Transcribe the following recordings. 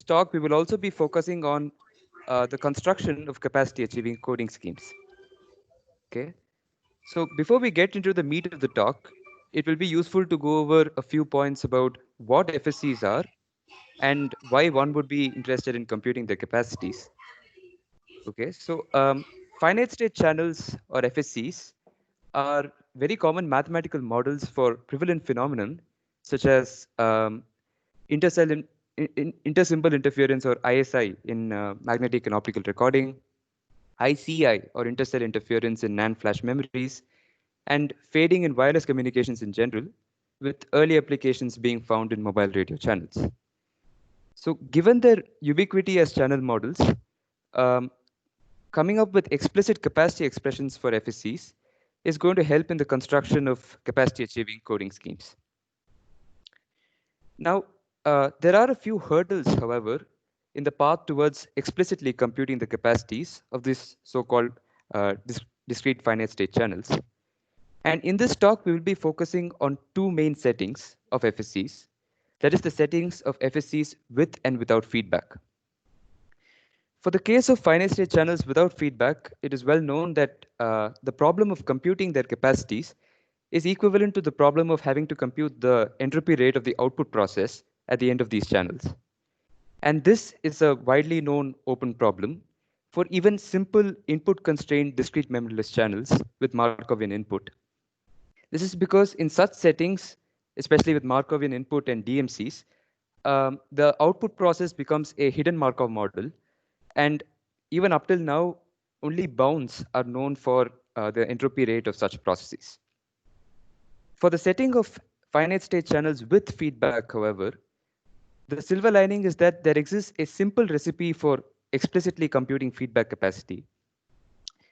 talk, we will also be focusing on the construction of capacity achieving coding schemes. Okay. So before we get into the meat of the talk, it will be useful to go over a few points about what FSCs are and why one would be interested in computing their capacities. Okay. So finite state channels or FSCs are very common mathematical models for prevalent phenomenon such as intercell intersymbol interference or ISI in magnetic and optical recording, ICI or intercell interference in NAND flash memories, and fading in wireless communications in general, with early applications being found in mobile radio channels. So given their ubiquity as channel models, um, coming up with explicit capacity expressions for FSCs is going to help in the construction of capacity achieving coding schemes. Now, there are a few hurdles, however, in the path towards explicitly computing the capacities of these so-called discrete finite state channels. And in this talk, we will be focusing on two main settings of FSCs. That is the settings of FSCs with and without feedback. For the case of finite state channels without feedback, it is well known that the problem of computing their capacities is equivalent to the problem of having to compute the entropy rate of the output process at the end of these channels. And this is a widely known open problem for even simple input constrained discrete memoryless channels with Markovian input. This is because in such settings, especially with Markovian input and DMCs, the output process becomes a hidden Markov model. And even up till now, only bounds are known for the entropy rate of such processes. For the setting of finite state channels with feedback, however, the silver lining is that there exists a simple recipe for explicitly computing feedback capacity.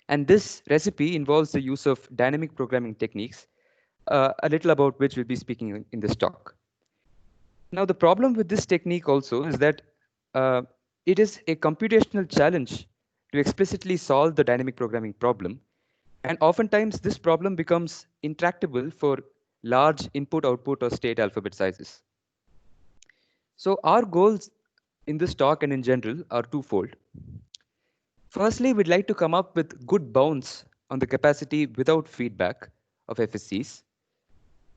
And this recipe involves the use of dynamic programming techniques, a little about which we'll be speaking in this talk. Now, the problem with this technique also is that uh, it is a computational challenge to explicitly solve the dynamic programming problem. And oftentimes, this problem becomes intractable for large input, output, or state alphabet sizes. So our goals in this talk and in general are twofold. Firstly, we'd like to come up with good bounds on the capacity without feedback of FSCs.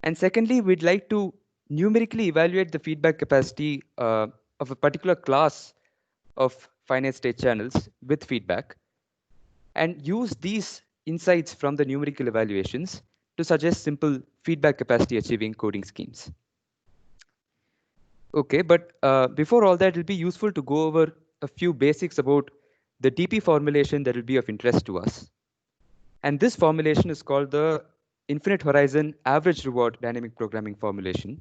And secondly, we'd like to numerically evaluate the feedback capacity of a particular class of finite state channels with feedback and use these insights from the numerical evaluations to suggest simple feedback capacity achieving coding schemes. Okay, but before all that, it'll be useful to go over a few basics about the DP formulation that will be of interest to us. And this formulation is called the Infinite Horizon Average Reward Dynamic Programming Formulation.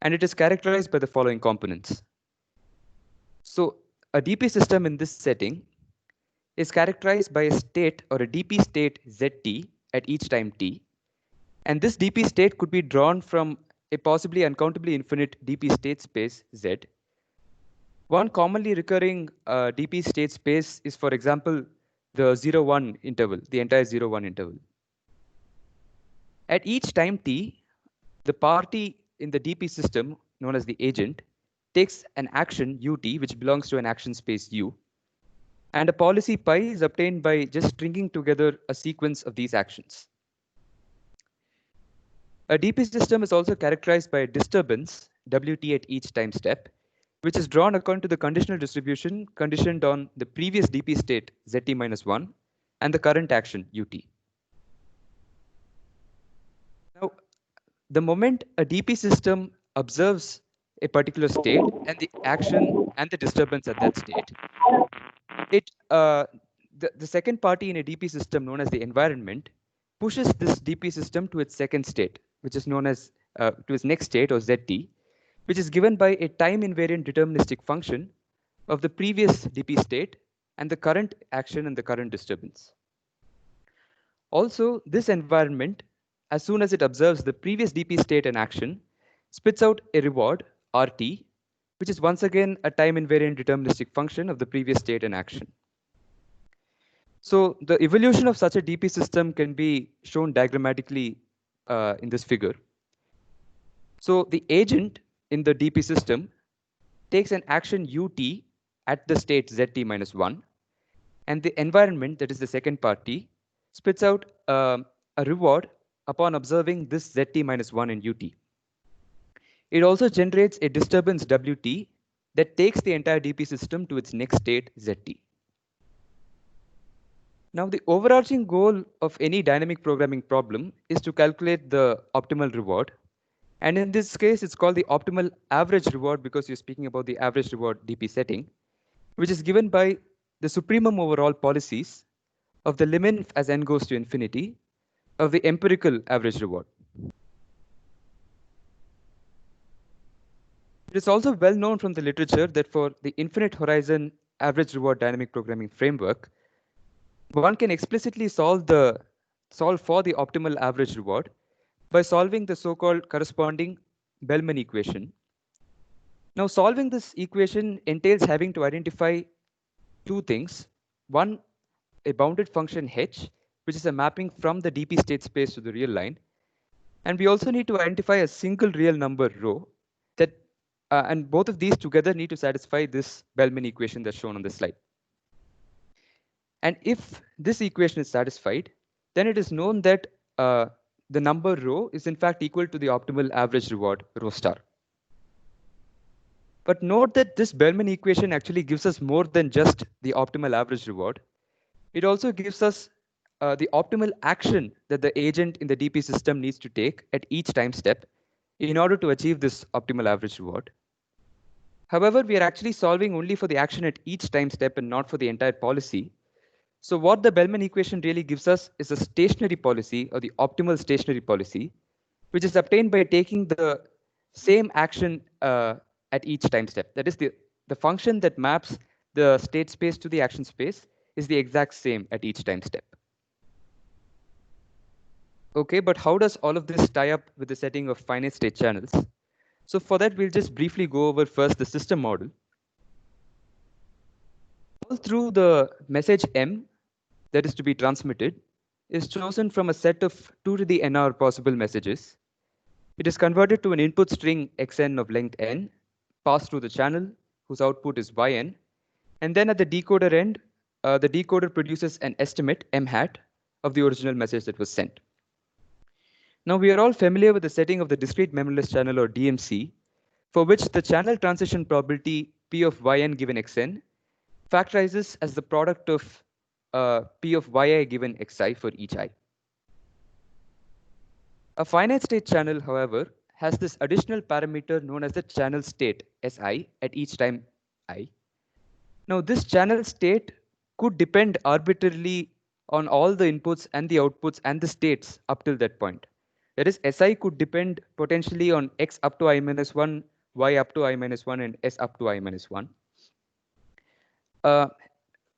And it is characterized by the following components. So a DP system in this setting is characterized by a state or a DP state ZT at each time t. And this DP state could be drawn from a possibly uncountably infinite DP state space Z. One commonly recurring DP state space is, for example, the 0-1 interval, the entire 0-1 interval. At each time t, the party in the DP system, known as the agent, takes an action ut, which belongs to an action space u. And a policy pi is obtained by just stringing together a sequence of these actions. A DP system is also characterized by a disturbance, Wt at each time step, which is drawn according to the conditional distribution conditioned on the previous DP state, Zt minus 1, and the current action, Ut. Now, the moment a DP system observes a particular state and the action and the disturbance at that state, the second party in a DP system known as the environment pushes this DP system to its second state, which is known as to its next state or ZT, which is given by a time invariant deterministic function of the previous DP state and the current action and the current disturbance. Also, this environment, as soon as it observes the previous DP state and action, spits out a reward, RT, which is once again a time invariant deterministic function of the previous state and action. So the evolution of such a DP system can be shown diagrammatically in this figure. So the agent in the DP system takes an action ut at the state zt minus 1, and the environment, that is the second party, spits out a reward upon observing this zt minus 1 in ut. It also generates a disturbance wt that takes the entire DP system to its next state zt. Now, the overarching goal of any dynamic programming problem is to calculate the optimal reward. And in this case, it's called the optimal average reward because you're speaking about the average reward DP setting, which is given by the supremum overall policies of the limit as n goes to infinity of the empirical average reward. It is also well known from the literature that for the infinite horizon average reward dynamic programming framework, one can explicitly solve for the optimal average reward by solving the so-called corresponding Bellman equation. Now, solving this equation entails having to identify two things. One, a bounded function h, which is a mapping from the DP state space to the real line. And we also need to identify a single real number rho that, and both of these together need to satisfy this Bellman equation that's shown on the slide. And if this equation is satisfied, then it is known that the number rho is in fact equal to the optimal average reward rho star. But note that this Bellman equation actually gives us more than just the optimal average reward. It also gives us the optimal action that the agent in the DP system needs to take at each time step in order to achieve this optimal average reward. However, we are actually solving only for the action at each time step and not for the entire policy. So what the Bellman equation really gives us is a stationary policy, or the optimal stationary policy, which is obtained by taking the same action at each time step. That is, the function that maps the state space to the action space is the exact same at each time step. Okay, but how does all of this tie up with the setting of finite state channels? So for that, we'll just briefly go over first the system model. All through the message M that is to be transmitted is chosen from a set of 2 to the nr possible messages. It is converted to an input string xn of length n, passed through the channel, whose output is yn, and then at the decoder end, the decoder produces an estimate m hat of the original message that was sent. Now, we are all familiar with the setting of the discrete memoryless channel, or DMC, for which the channel transition probability P of yn given xn factorizes as the product of P of yi given xi for each I. A finite state channel, however, has this additional parameter known as the channel state Si at each time I. Now, this channel state could depend arbitrarily on all the inputs and the outputs and the states up till that point. That is, Si could depend potentially on x up to I minus 1, y up to I minus 1, and s up to I minus 1.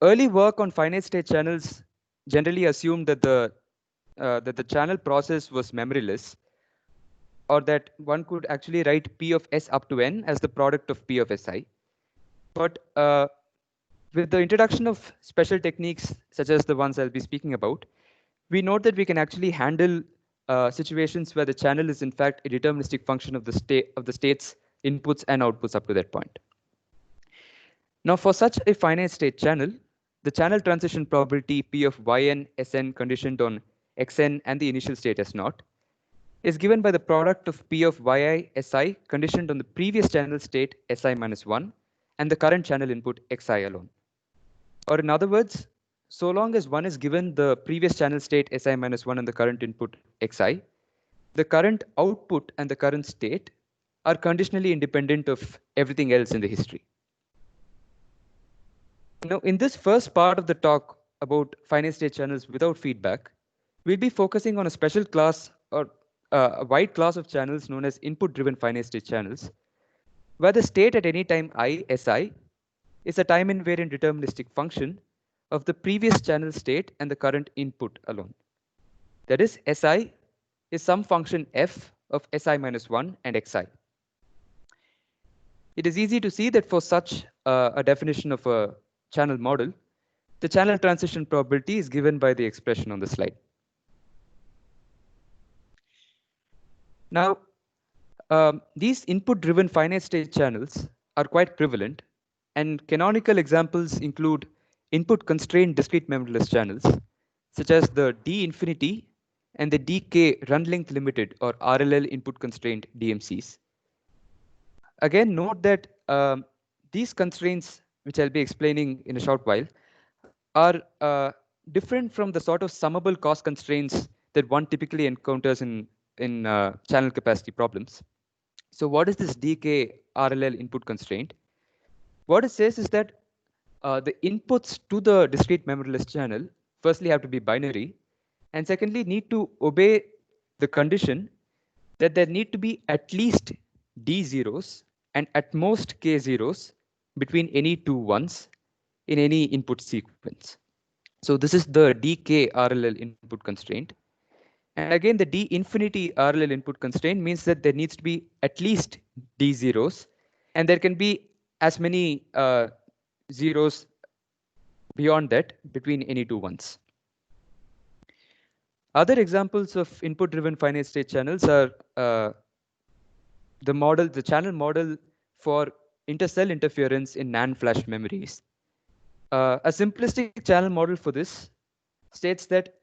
Early work on finite state channels generally assumed that the channel process was memoryless, or that one could actually write P of s up to n as the product of P of Si. But with the introduction of special techniques such as the ones I'll be speaking about, we note that we can actually handle situations where the channel is in fact a deterministic function of the state's inputs and outputs up to that point. Now, for such a finite state channel, the channel transition probability P of yn Sn conditioned on Xn and the initial state S0 is given by the product of P of yi Si conditioned on the previous channel state Si minus 1 and the current channel input Xi alone. Or in other words, so long as one is given the previous channel state Si minus 1 and the current input Xi, the current output and the current state are conditionally independent of everything else in the history. Now, in this first part of the talk about finite state channels without feedback, we'll be focusing on a special class, or a wide class of channels known as input-driven finite state channels, where the state at any time I, Si, is a time invariant deterministic function of the previous channel state and the current input alone. That is, Si is some function f of Si minus 1 and Xi. It is easy to see that for such a definition of a channel model, the channel transition probability is given by the expression on the slide. Now, these input-driven finite state channels are quite prevalent, and canonical examples include input-constrained discrete memoryless channels, such as the D infinity and the DK run-length limited or RLL input-constrained DMCs. Again, note that these constraints, which I'll be explaining in a short while, are different from the sort of summable cost constraints that one typically encounters in channel capacity problems. So what is this DK RLL input constraint? What it says is that the inputs to the discrete memoryless channel firstly have to be binary, and secondly need to obey the condition that there need to be at least D zeros and at most K zeros between any two ones in any input sequence. So this is the DK RLL input constraint. And again, the D infinity RLL input constraint means that there needs to be at least D zeros, and there can be as many zeros beyond that between any two ones. Other examples of input-driven finite state channels are the channel model for intercell interference in NAND flash memories. A simplistic channel model for this states that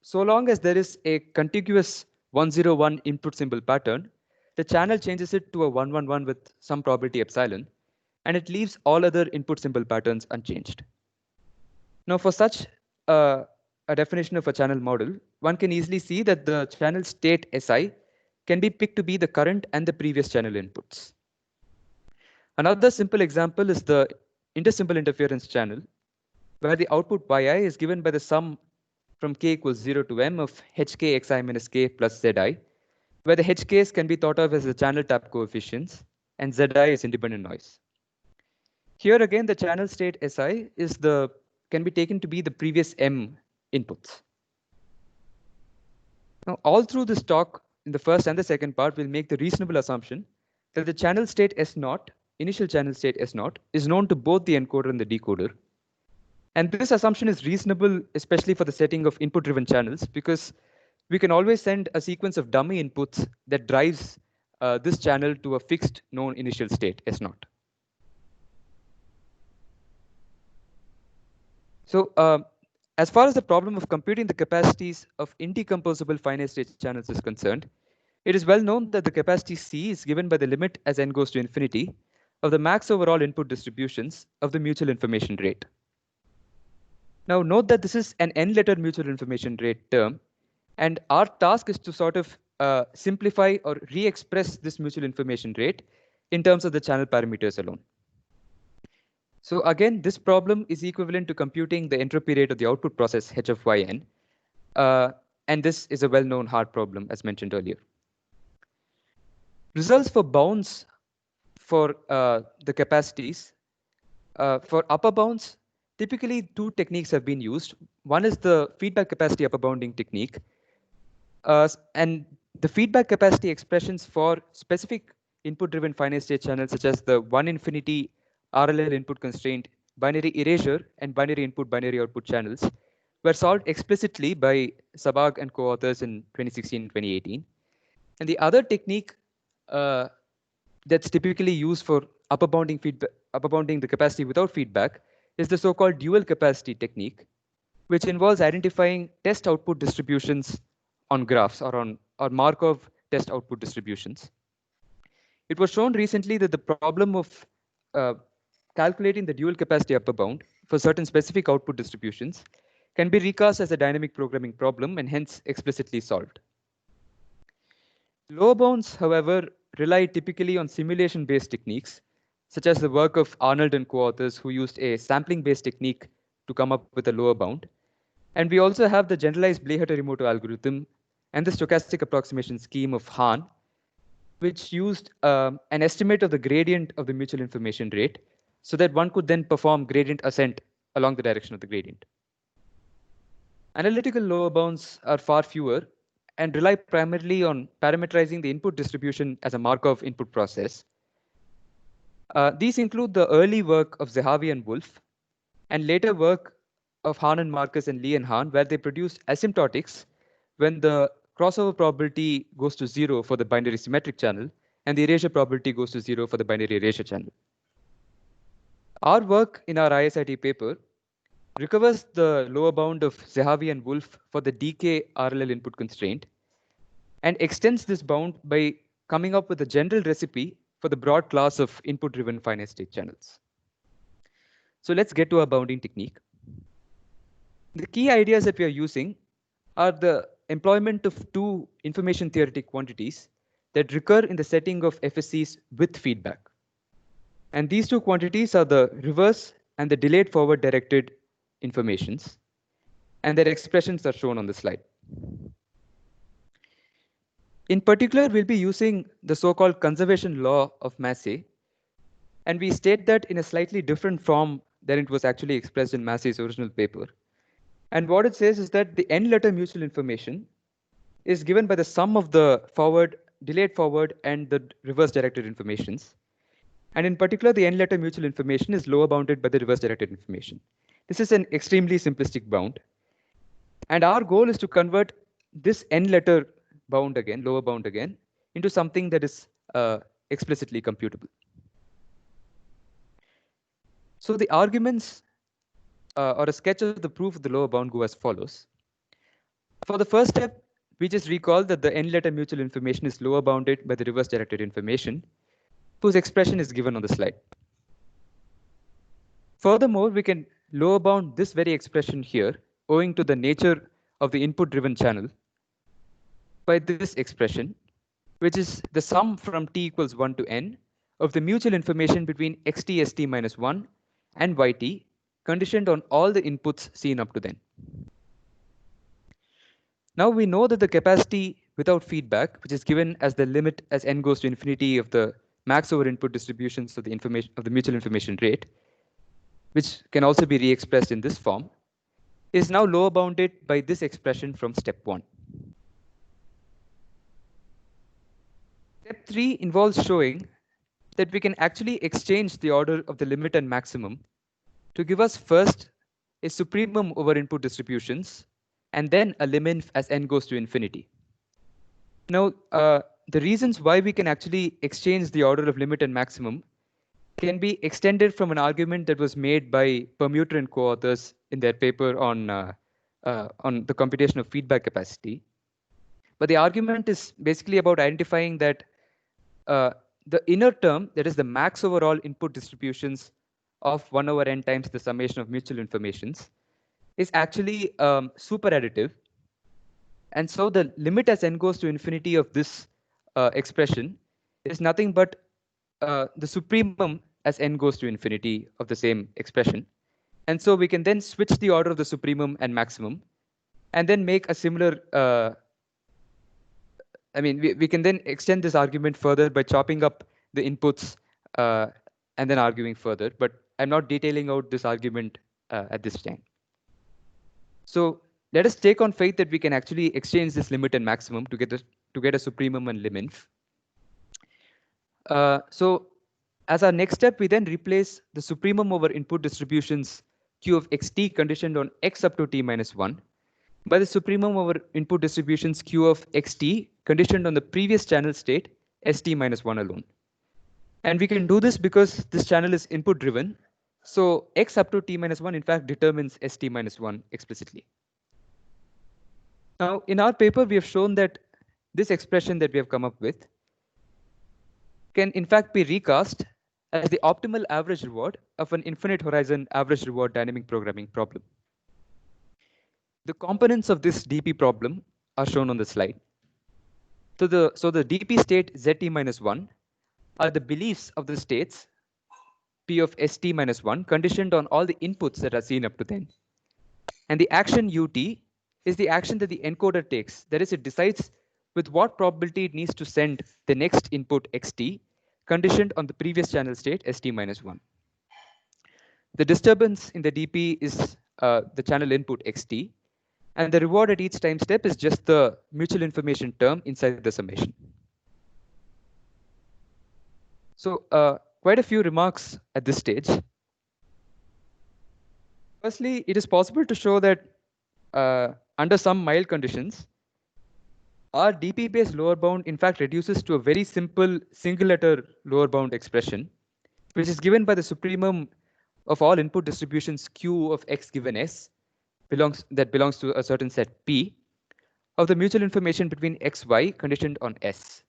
so long as there is a contiguous 101 input symbol pattern, the channel changes it to a 111 with some probability epsilon, and it leaves all other input symbol patterns unchanged. Now, for such a definition of a channel model, one can easily see that the channel state Si can be picked to be the current and the previous channel inputs. Another simple example is the intersymbol interference channel, where the output yi is given by the sum from k equals 0 to m of hk xi minus k plus zi, where the hk's can be thought of as the channel tap coefficients and zi is independent noise. Here again, the channel state Si can be taken to be the previous m inputs. Now, all through this talk, in the first and the second part, we'll make the reasonable assumption that the channel state S0, initial channel state S0, is known to both the encoder and the decoder. And this assumption is reasonable, especially for the setting of input-driven channels, because we can always send a sequence of dummy inputs that drives this channel to a fixed known initial state, S0. So as far as the problem of computing the capacities of indecomposable finite state channels is concerned, it is well known that the capacity C is given by the limit as n goes to infinity of the max overall input distributions of the mutual information rate. Now note that this is an n-letter mutual information rate term, and our task is to sort of simplify or re-express this mutual information rate in terms of the channel parameters alone. So again, this problem is equivalent to computing the entropy rate of the output process h of yn, and this is a well-known hard problem as mentioned earlier. Results for bounds for the capacities. For upper bounds, typically two techniques have been used. One is the feedback capacity upper bounding technique, and the feedback capacity expressions for specific input-driven finite state channels, such as the 1 infinity RLL input constraint, binary erasure, and binary input, binary output channels, were solved explicitly by Sabag and co-authors in 2016 and 2018. And the other technique that's typically used for upper bounding the capacity without feedback is the so-called dual capacity technique, which involves identifying test output distributions on graphs or Markov test output distributions. It was shown recently that the problem of calculating the dual capacity upper bound for certain specific output distributions can be recast as a dynamic programming problem and hence explicitly solved. Lower bounds, however, rely typically on simulation-based techniques, such as the work of Arnold and co-authors who used a sampling-based technique to come up with a lower bound. And we also have the generalized Bley-Hutterimoto algorithm and the stochastic approximation scheme of Hahn, which used an estimate of the gradient of the mutual information rate so that one could then perform gradient ascent along the direction of the gradient. Analytical lower bounds are far fewer and rely primarily on parameterizing the input distribution as a Markov input process. These include the early work of Zehavi and Wolf, and later work of Hahn and Marcus and Lee and Hahn, where they produced asymptotics when the crossover probability goes to 0 for the binary symmetric channel, and the erasure probability goes to 0 for the binary erasure channel. Our work in our ISIT paper recovers the lower bound of Zahavi and Wolf for the DK RLL input constraint and extends this bound by coming up with a general recipe for the broad class of input-driven finite state channels. So let's get to our bounding technique. The key ideas that we are using are the employment of two information theoretic quantities that recur in the setting of FSCs with feedback. And these two quantities are the reverse and the delayed forward directed informations. And their expressions are shown on the slide. In particular, we'll be using the so-called conservation law of Massey. And we state that in a slightly different form than it was actually expressed in Massey's original paper. And what it says is that the n-letter mutual information is given by the sum of the forward, delayed forward, and the reverse directed informations. And in particular, the n-letter mutual information is lower bounded by the reverse directed information. This is an extremely simplistic bound. And our goal is to convert this n-letter bound again, lower bound again, into something that is explicitly computable. So the arguments or a sketch of the proof of the lower bound go as follows. For the first step, we just recall that the n-letter mutual information is lower bounded by the reverse directed information, whose expression is given on the slide. Furthermore, we can lower bound this very expression here, owing to the nature of the input-driven channel, by this expression, which is the sum from t equals 1 to n of the mutual information between xt st minus 1 and yt, conditioned on all the inputs seen up to then. Now we know that the capacity without feedback, which is given as the limit as n goes to infinity of the max over input distributions of the information of the mutual information rate, which can also be re-expressed in this form, is now lower bounded by this expression from step 1. Step 3 involves showing that we can actually exchange the order of the limit and maximum to give us first a supremum over input distributions and then a limin as n goes to infinity. Now, the reasons why we can actually exchange the order of limit and maximum can be extended from an argument that was made by Permuter and co-authors in their paper on the computation of feedback capacity. But the argument is basically about identifying that the inner term, that is the max overall input distributions of 1 over n times the summation of mutual informations, is actually super additive. And so the limit as n goes to infinity of this expression is nothing but the supremum as n goes to infinity of the same expression. And so we can then switch the order of the supremum and maximum and then make a similar, we can then extend this argument further by chopping up the inputs and then arguing further, but I'm not detailing out this argument at this time. So let us take on faith that we can actually exchange this limit and maximum to get a supremum and liminf. So as our next step, we then replace the supremum over input distributions q of xt conditioned on x up to t minus 1 by the supremum over input distributions q of xt conditioned on the previous channel state st minus 1 alone. And we can do this because this channel is input driven. So x up to t minus 1 in fact determines st minus 1 explicitly. Now in our paper, we have shown that this expression that we have come up with can in fact be recast as the optimal average reward of an infinite horizon average reward dynamic programming problem. The components of this DP problem are shown on the slide. So the DP state zt minus 1 are the beliefs of the states p of st minus 1 conditioned on all the inputs that are seen up to then. And the action ut is the action that the encoder takes. That is, it decides with what probability it needs to send the next input xt conditioned on the previous channel state st minus 1. The disturbance in the DP is the channel input xt, and the reward at each time step is just the mutual information term inside the summation. So quite a few remarks at this stage. Firstly, it is possible to show that under some mild conditions, our DP-based lower bound in fact reduces to a very simple single letter lower bound expression, which is given by the supremum of all input distributions Q of X given S belongs to a certain set P of the mutual information between X, Y conditioned on S.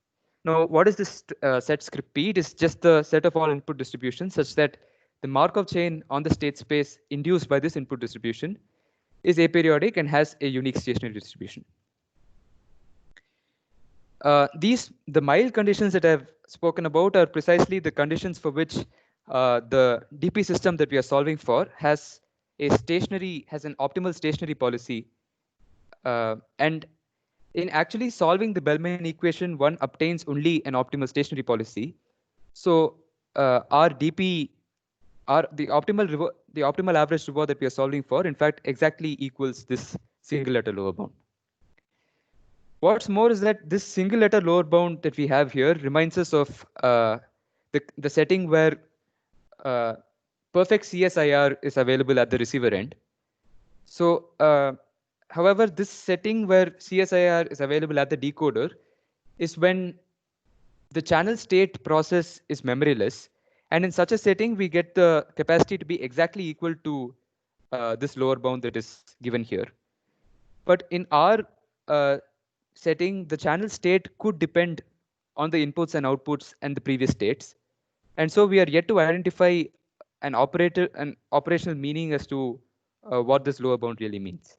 Now, what is this set script P? It is just the set of all input distributions such that the Markov chain on the state space induced by this input distribution is aperiodic and has a unique stationary distribution. The mild conditions that I've spoken about are precisely the conditions for which the DP system that we are solving for has an optimal stationary policy. And in actually solving the Bellman equation, one obtains only an optimal stationary policy. So our DP, the optimal average reward that we are solving for, in fact, exactly equals this single letter lower bound. What's more is that this single letter lower bound that we have here reminds us of the setting where perfect CSIR is available at the receiver end. So, however, this setting where CSIR is available at the decoder is when the channel state process is memoryless. And in such a setting, we get the capacity to be exactly equal to this lower bound that is given here. But in our setting, the channel state could depend on the inputs and outputs and the previous states. And so we are yet to identify an operational meaning as to what this lower bound really means.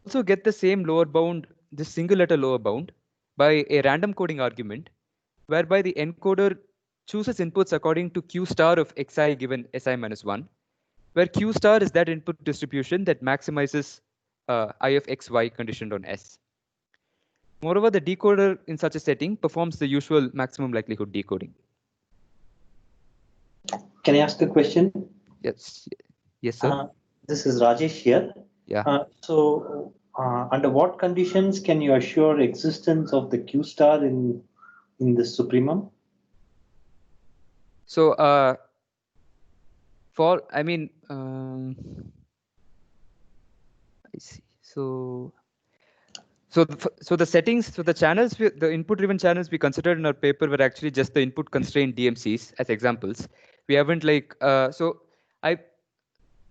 Also get the same lower bound, this single letter lower bound, by a random coding argument, whereby the encoder chooses inputs according to Q star of Xi given Si minus 1, where Q star is that input distribution that maximizes I of Xy conditioned on S. Moreover, the decoder in such a setting performs the usual maximum likelihood decoding. Can I ask a question? Yes, sir. This is Rajesh here. Yeah. Under what conditions can you assure existence of the Q star in the supremum? So, I see. So the settings, so the channels, the input-driven channels we considered in our paper were actually just the input constrained DMCs as examples. We haven't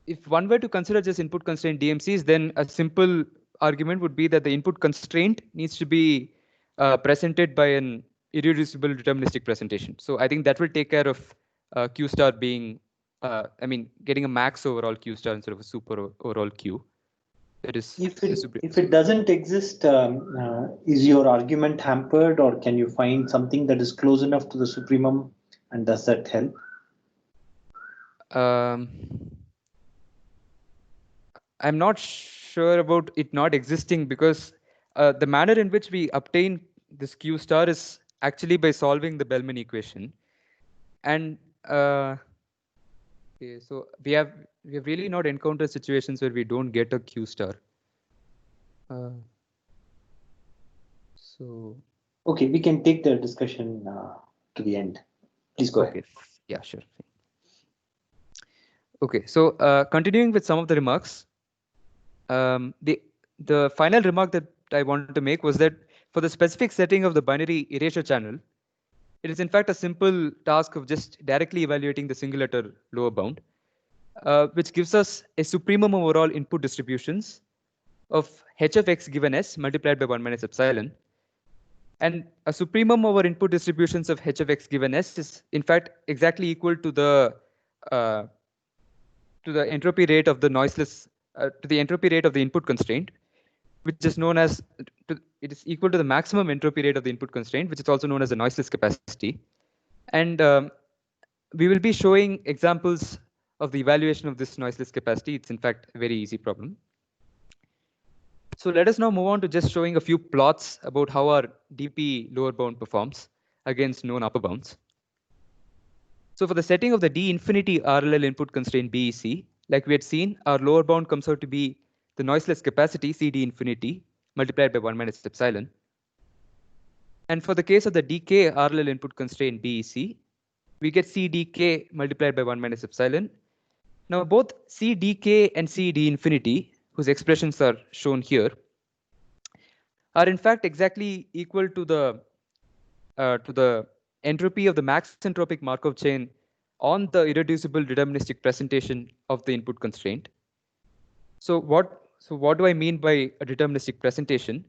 if one were to consider just input constrained DMCs, then a simple argument would be that the input constraint needs to be presented by an irreducible deterministic presentation. So I think that will take care of Q star being, getting a max overall Q star instead of a super overall Q. That is, if it doesn't exist, is your argument hampered, or can you find something that is close enough to the supremum, and does that help? I'm not sure about it not existing, because the manner in which we obtain this Q star is actually by solving the Bellman equation. And okay, so we have really not encountered situations where we don't get a Q star. Okay, we can take the discussion to the end. Please go ahead. Yeah, sure. Okay, so continuing with some of the remarks, the final remark that I wanted to make was that for the specific setting of the binary erasure channel, it is in fact a simple task of just directly evaluating the single letter lower bound, which gives us a supremum overall input distributions of h of x given s multiplied by 1 minus epsilon. And a supremum over input distributions of h of x given s is in fact exactly equal to the entropy rate of the noiseless, to the entropy rate of the input constraint, which is known as, it is equal to the maximum entropy rate of the input constraint, which is also known as the noiseless capacity. And we will be showing examples of the evaluation of this noiseless capacity. It's in fact a very easy problem. So let us now move on to just showing a few plots about how our DP lower bound performs against known upper bounds. So for the setting of the D infinity RLL input constraint BEC, like we had seen, our lower bound comes out to be the noiseless capacity CD infinity multiplied by 1 minus epsilon. And for the case of the DK RLL input constraint BEC, we get CDK multiplied by 1 minus epsilon. Now both CDK and CD infinity, whose expressions are shown here, are in fact exactly equal to the entropy of the max entropic Markov chain on the irreducible deterministic presentation of the input constraint. So what do I mean by a deterministic presentation?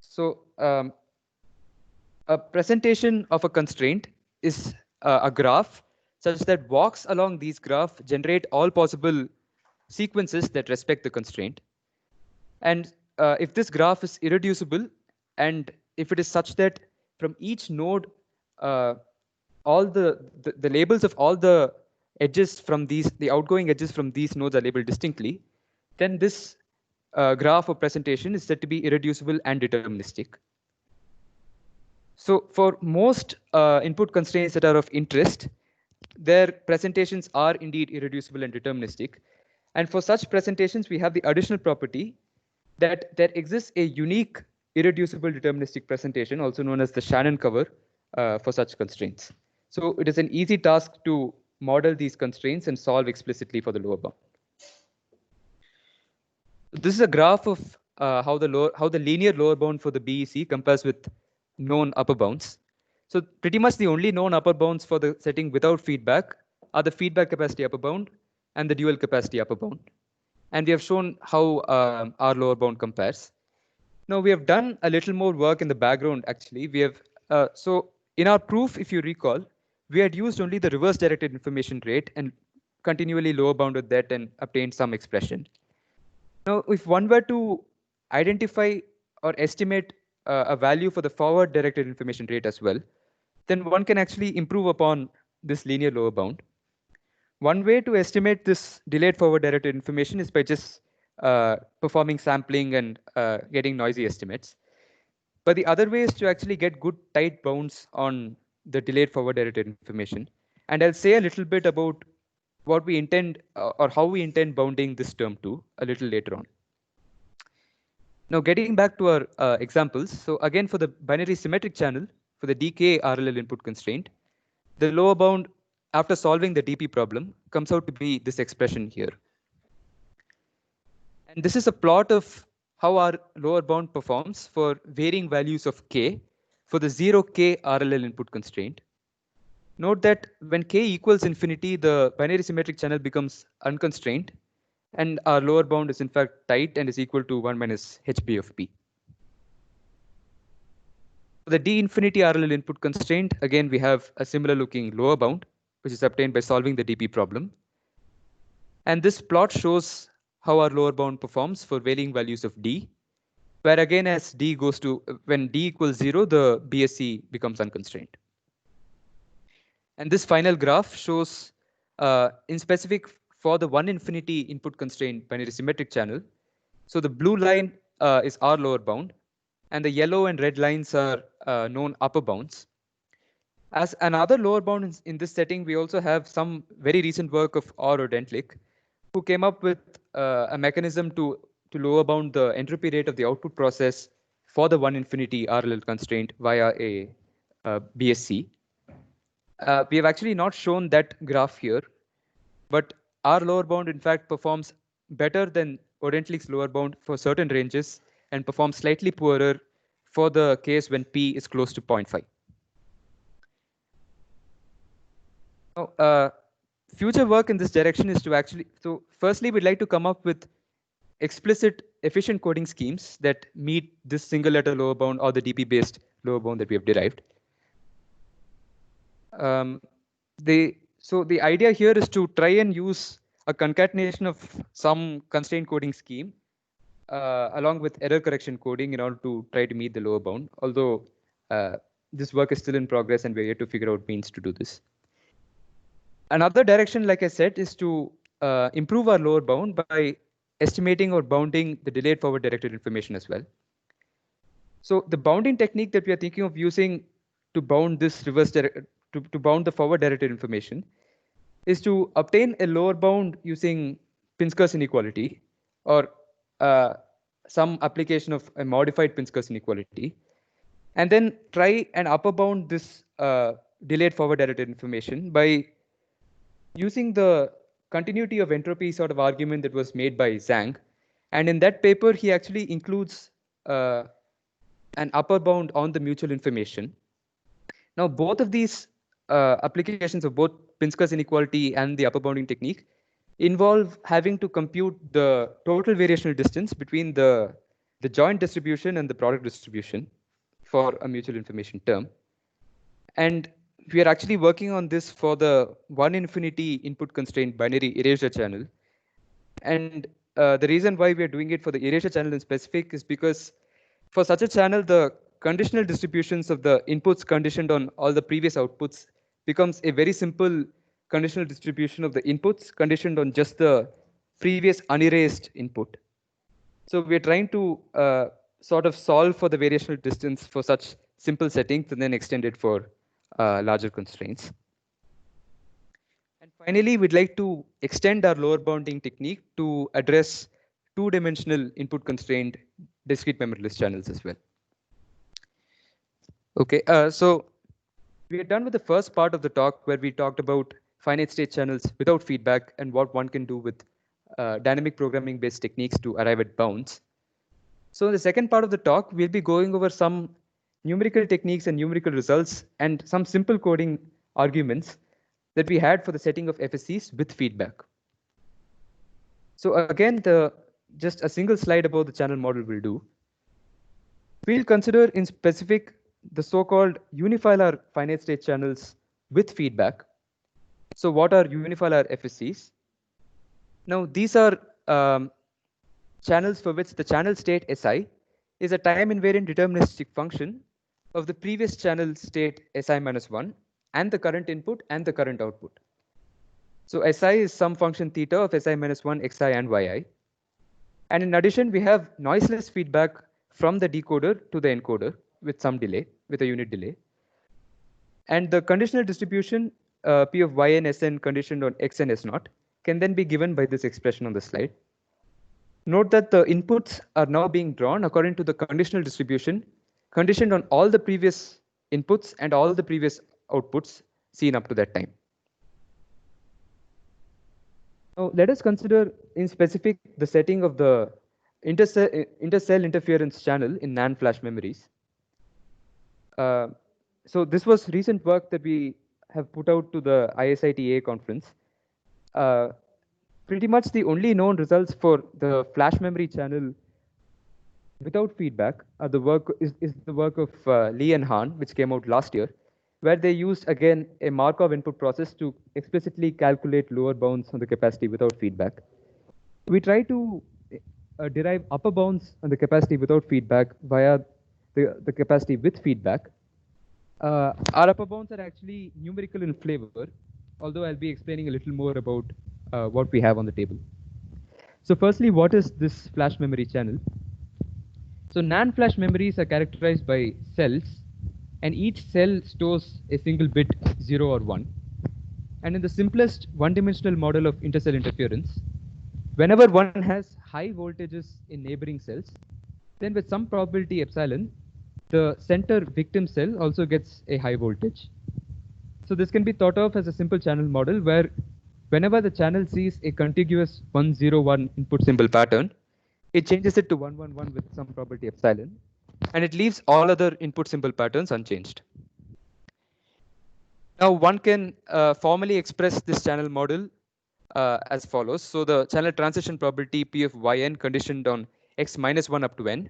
So a presentation of a constraint is a graph such that walks along these graphs generate all possible sequences that respect the constraint. And if this graph is irreducible, and if it is such that from each node, all the labels of all the edges from the outgoing edges from these nodes are labeled distinctly, then this graph or presentation is said to be irreducible and deterministic. So for most input constraints that are of interest, their presentations are indeed irreducible and deterministic. And for such presentations, we have the additional property that there exists a unique irreducible deterministic presentation, also known as the Shannon cover, for such constraints. So it is an easy task to model these constraints and solve explicitly for the lower bound. This is a graph of how the linear lower bound for the BEC compares with known upper bounds. So pretty much the only known upper bounds for the setting without feedback are the feedback capacity upper bound and the dual capacity upper bound. And we have shown how our lower bound compares. Now we have done a little more work in the background actually. We have so in our proof, if you recall, we had used only the reverse directed information rate and continually lower bounded that and obtained some expression. Now, if one were to identify or estimate a value for the forward directed information rate as well, then one can actually improve upon this linear lower bound. One way to estimate this delayed forward directed information is by just performing sampling and getting noisy estimates. But the other way is to actually get good tight bounds on the delayed forward directed information. And I'll say a little bit about what we intend or how we intend bounding this term to a little later on. Now getting back to our examples. So again, for the binary symmetric channel, for the DK RLL input constraint, the lower bound after solving the DP problem comes out to be this expression here. And this is a plot of how our lower bound performs for varying values of K for the 0K RLL input constraint. Note that when K equals infinity, the binary symmetric channel becomes unconstrained, and our lower bound is in fact tight and is equal to 1 minus HB of P. For the D infinity RLL input constraint, again, we have a similar looking lower bound, which is obtained by solving the DP problem. And this plot shows how our lower bound performs for varying values of D, where again, as D goes to, when D equals 0, the BSC becomes unconstrained. And this final graph shows in specific for the 1 infinity input constraint binary symmetric channel. So the blue line is our lower bound, and the yellow and red lines are known upper bounds. As another lower bound in this setting, we also have some very recent work of Orr or Dentlick, who came up with a mechanism to lower bound the entropy rate of the output process for the 1 infinity RLL constraint via a BSC. We have actually not shown that graph here, but our lower bound in fact performs better than Odentlick's lower bound for certain ranges and performs slightly poorer for the case when P is close to 0.5. Now, future work in this direction is to actually, so firstly, we'd like to come up with explicit efficient coding schemes that meet this single letter lower bound or the DP based lower bound that we have derived. So the idea here is to try and use a concatenation of some constraint coding scheme along with error correction coding in order to try to meet the lower bound, although this work is still in progress and we're yet to figure out means to do this. Another direction, like I said, is to improve our lower bound by estimating or bounding the delayed forward directed information as well. So the bounding technique that we are thinking of using to bound this reverse to bound the forward directed information is to obtain a lower bound using Pinsker's inequality or some application of a modified Pinsker's inequality, and then try and upper bound this delayed forward directed information by using the continuity of entropy sort of argument that was made by Zhang. And in that paper, he actually includes an upper bound on the mutual information. Now, both of these applications of both Pinsker's inequality and the upper bounding technique involve having to compute the total variational distance between the joint distribution and the product distribution for a mutual information term. And we are actually working on this for the 1-infinity input constraint binary erasure channel. And the reason why we are doing it for the erasure channel in specific is because for such a channel, the conditional distributions of the inputs conditioned on all the previous outputs becomes a very simple conditional distribution of the inputs conditioned on just the previous unerased input. So we're trying to sort of solve for the variational distance for such simple settings and then extend it for larger constraints. And finally, we'd like to extend our lower bounding technique to address two-dimensional input constrained discrete memoryless channels as well. Okay, so we are done with the first part of the talk where we talked about finite state channels without feedback and what one can do with dynamic programming based techniques to arrive at bounds. So in the second part of the talk, we'll be going over some numerical techniques and numerical results and some simple coding arguments that we had for the setting of FSCs with feedback. So again, just a single slide about the channel model will do. We'll consider in specific the so-called unifilar finite state channels with feedback. So what are unifilar FSCs? Now these are channels for which the channel state Si is a time invariant deterministic function of the previous channel state Si minus 1 and the current input and the current output. So Si is some function theta of Si minus 1, Xi and Yi. And in addition, we have noiseless feedback from the decoder to the encoder with some delay, with a unit delay. And the conditional distribution P of Yn Sn conditioned on X and S0 can then be given by this expression on the slide. Note that the inputs are now being drawn according to the conditional distribution conditioned on all the previous inputs and all the previous outputs seen up to that time. Now let us consider in specific the setting of the intercell interference channel in NAND flash memories. So this was recent work that we have put out to the ISITA conference. Pretty much the only known results for the flash memory channel without feedback are the work is the work of Lee and Han, which came out last year, where they used again a Markov input process to explicitly calculate lower bounds on the capacity without feedback. We try to derive upper bounds on the capacity without feedback via the capacity with feedback. Our upper bounds are actually numerical in flavor, although I'll be explaining a little more about what we have on the table. So firstly, what is this flash memory channel? So NAND flash memories are characterized by cells, and each cell stores a single bit 0 or 1. And in the simplest one-dimensional model of intercell interference, whenever one has high voltages in neighboring cells, then with some probability epsilon, the center victim cell also gets a high voltage. So this can be thought of as a simple channel model where whenever the channel sees a contiguous 101 input symbol pattern, it changes it to 111 with some probability epsilon, and it leaves all other input symbol patterns unchanged. Now one can formally express this channel model as follows. So the channel transition probability P of Yn conditioned on X minus 1 up to N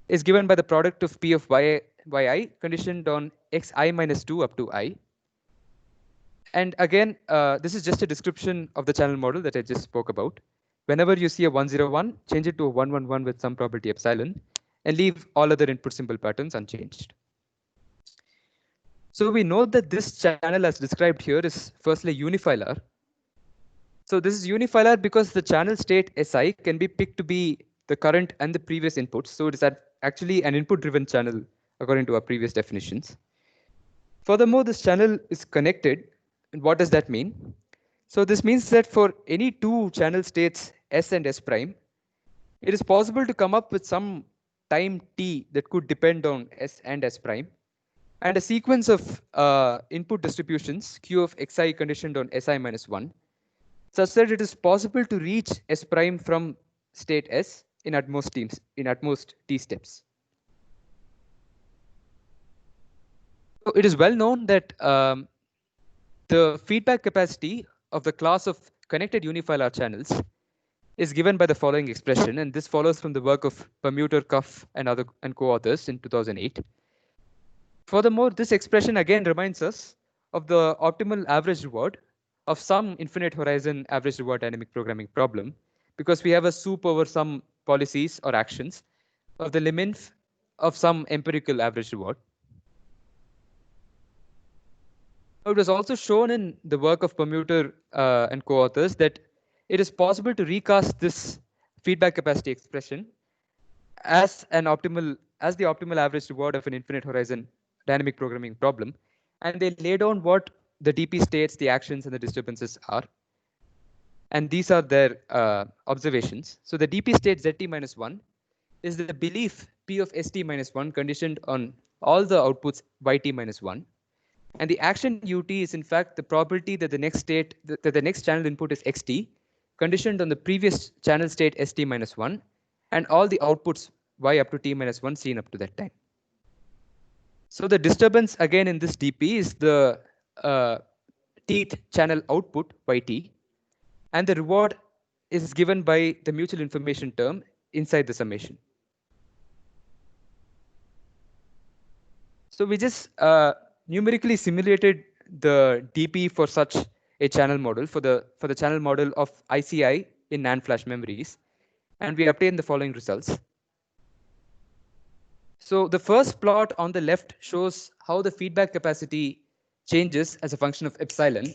is given by the product of P of Yi conditioned on Xi minus 2 up to I. And again, this is just a description of the channel model that I just spoke about. Whenever you see a 101, change it to a 111 with some probability epsilon and leave all other input symbol patterns unchanged. So we know that this channel as described here is firstly unifilar. So this is unifilar because the channel state Si can be picked to be the current and the previous inputs. So it is actually an input driven channel according to our previous definitions. Furthermore, this channel is connected. And what does that mean? So this means that for any two channel states S and S prime, it is possible to come up with some time t that could depend on S and S prime, and a sequence of input distributions Q of Xi conditioned on Si minus 1, such that it is possible to reach S prime from state S in at most t steps. So it is well known that the feedback capacity of the class of connected unifilar channels is given by the following expression, and this follows from the work of Permuter, Cuff, and co-authors in 2008. Furthermore, this expression again reminds us of the optimal average reward of some infinite horizon average reward dynamic programming problem, because we have a soup over some policies or actions of the liminf of some empirical average reward. It was also shown in the work of Permuter and co-authors that it is possible to recast this feedback capacity expression as the optimal average reward of an infinite horizon dynamic programming problem, and they lay down what the DP states, the actions, and the disturbances are. And these are their observations. So the DP state ZT minus 1 is the belief P of ST minus 1 conditioned on all the outputs YT minus 1. And the action UT is in fact the probability that the next channel input is XT, conditioned on the previous channel state ST minus 1, and all the outputs Y up to T minus 1 seen up to that time. So the disturbance again in this DP is the Tth channel output YT, and the reward is given by the mutual information term inside the summation. So we just numerically simulated the DP for such a channel model for the channel model of ICI in NAND flash memories, and we obtained the following results. So the first plot on the left shows how the feedback capacity changes as a function of epsilon,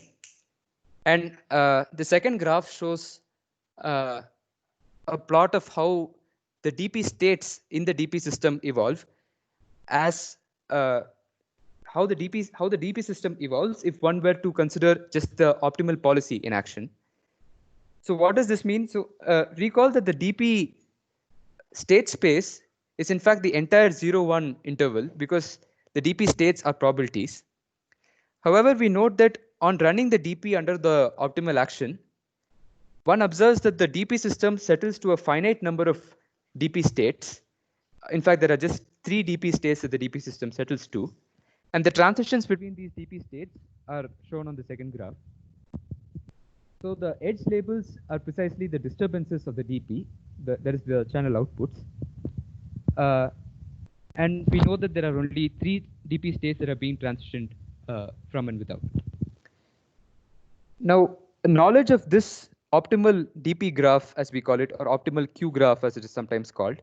and the second graph shows a plot of how the DP states in the DP system evolve as how the DP system evolves if one were to consider just the optimal policy in action. So what does this mean? So recall that the DP state space is in fact the entire 0-1 interval, because the DP states are probabilities. However, we note that on running the DP under the optimal action, one observes that the DP system settles to a finite number of DP states. In fact, there are just 3 DP states that the DP system settles to. And the transitions between these DP states are shown on the second graph. So the edge labels are precisely the disturbances of the DP, that is the channel outputs. And we know that there are only 3 DP states that are being transitioned from and without. Now, knowledge of this optimal DP graph, as we call it, or optimal Q graph, as it is sometimes called,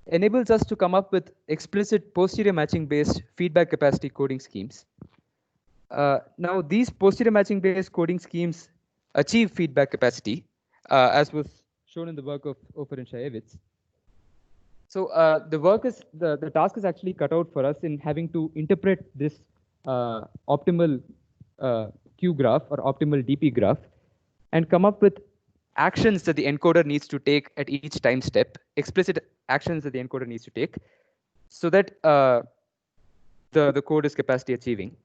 enables us to come up with explicit posterior matching based feedback capacity coding schemes. Now, these posterior matching based coding schemes achieve feedback capacity, as was shown in the work of Ofer and Shayevitz. So the task is actually cut out for us in having to interpret this optimal Q graph or optimal DP graph and come up with actions that the encoder needs to take at each time step, explicit actions that the encoder needs to take, so that the code is capacity achieving.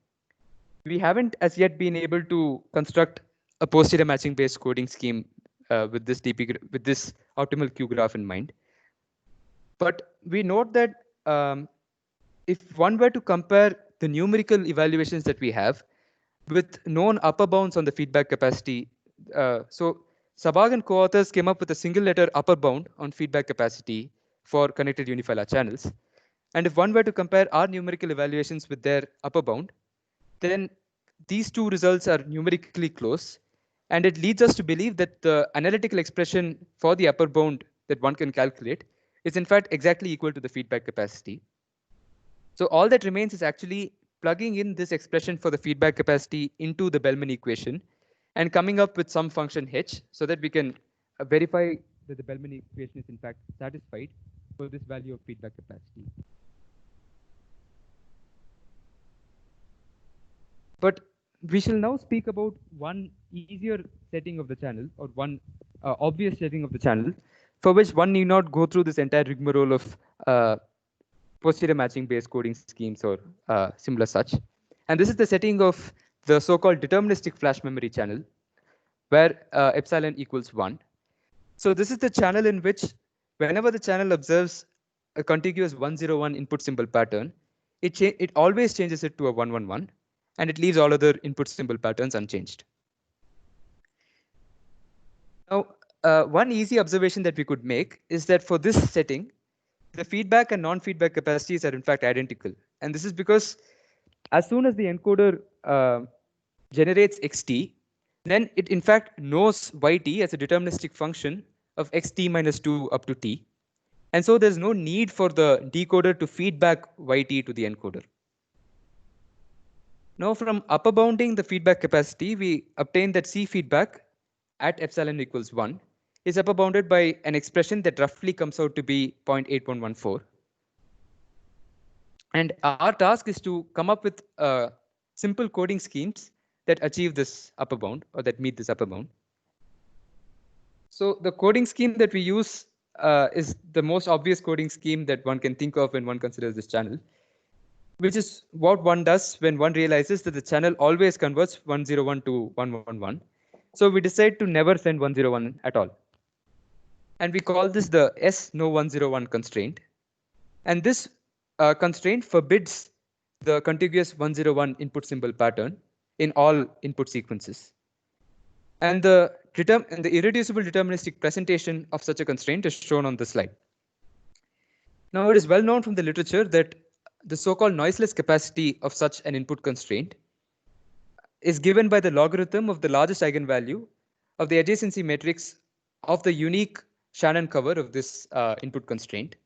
We haven't as yet been able to construct a posterior matching based coding scheme with this optimal Q graph in mind. But we note that if one were to compare the numerical evaluations that we have with known upper bounds on the feedback capacity, so Sabag and co-authors came up with a single letter upper bound on feedback capacity for connected unifilar channels. And if one were to compare our numerical evaluations with their upper bound, then these two results are numerically close. And it leads us to believe that the analytical expression for the upper bound that one can calculate is in fact exactly equal to the feedback capacity. So all that remains is actually plugging in this expression for the feedback capacity into the Bellman equation and coming up with some function h so that we can verify that the Bellman equation is in fact satisfied for this value of feedback capacity. But we shall now speak about one easier setting of the channel, or one obvious setting of the channel, for which one need not go through this entire rigmarole of posterior matching based coding schemes or similar such. And this is the setting of the so-called deterministic flash memory channel, where epsilon equals 1. So this is the channel in which whenever the channel observes a contiguous 101 input symbol pattern, it always changes it to a 111. and it leaves all other input symbol patterns unchanged. Now, one easy observation that we could make is that for this setting, the feedback and non-feedback capacities are in fact identical. And this is because as soon as the encoder generates xt, then it in fact knows yt as a deterministic function of xt minus 2 up to t. And so there's no need for the decoder to feed back yt to the encoder. Now, from upper bounding the feedback capacity, we obtain that C feedback at epsilon equals 1 is upper bounded by an expression that roughly comes out to be 0.8114. And our task is to come up with simple coding schemes that achieve this upper bound or that meet this upper bound. So the coding scheme that we use is the most obvious coding scheme that one can think of when one considers this channel, which is what one does when one realizes that the channel always converts 101 to 111. So we decide to never send 101 at all. And we call this the S no 101 constraint. And this constraint forbids the contiguous 101 input symbol pattern in all input sequences. And the irreducible deterministic presentation of such a constraint is shown on this slide. Now, it is well known from the literature that the so-called noiseless capacity of such an input constraint is given by the logarithm of the largest eigenvalue of the adjacency matrix of the unique Shannon cover of this input constraint.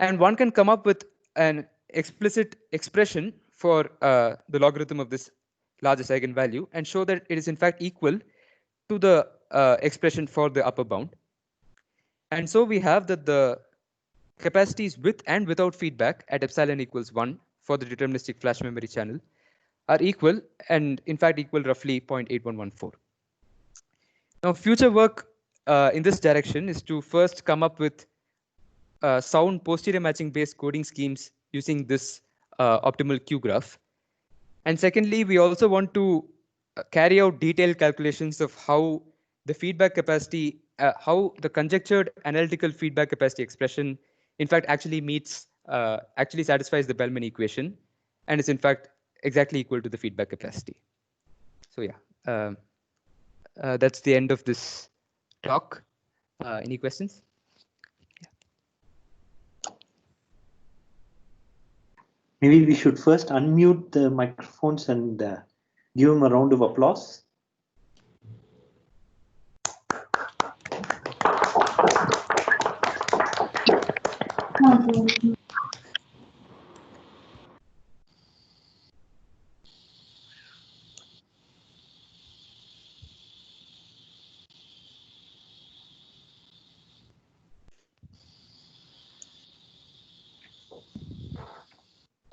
And one can come up with an explicit expression for the logarithm of this largest eigenvalue and show that it is in fact equal to the expression for the upper bound. And so we have that the capacities with and without feedback at epsilon equals 1 for the deterministic flash memory channel are equal, and in fact equal roughly 0.8114. Now, future work in this direction is to first come up with sound posterior matching based coding schemes using this optimal Q graph. And secondly, we also want to carry out detailed calculations of how the feedback capacity, how the conjectured analytical feedback capacity expression, in fact, actually meets, actually satisfies the Bellman equation, and is in fact exactly equal to the feedback capacity. So yeah, that's the end of this talk. Any questions? Maybe we should first unmute the microphones and give them a round of applause.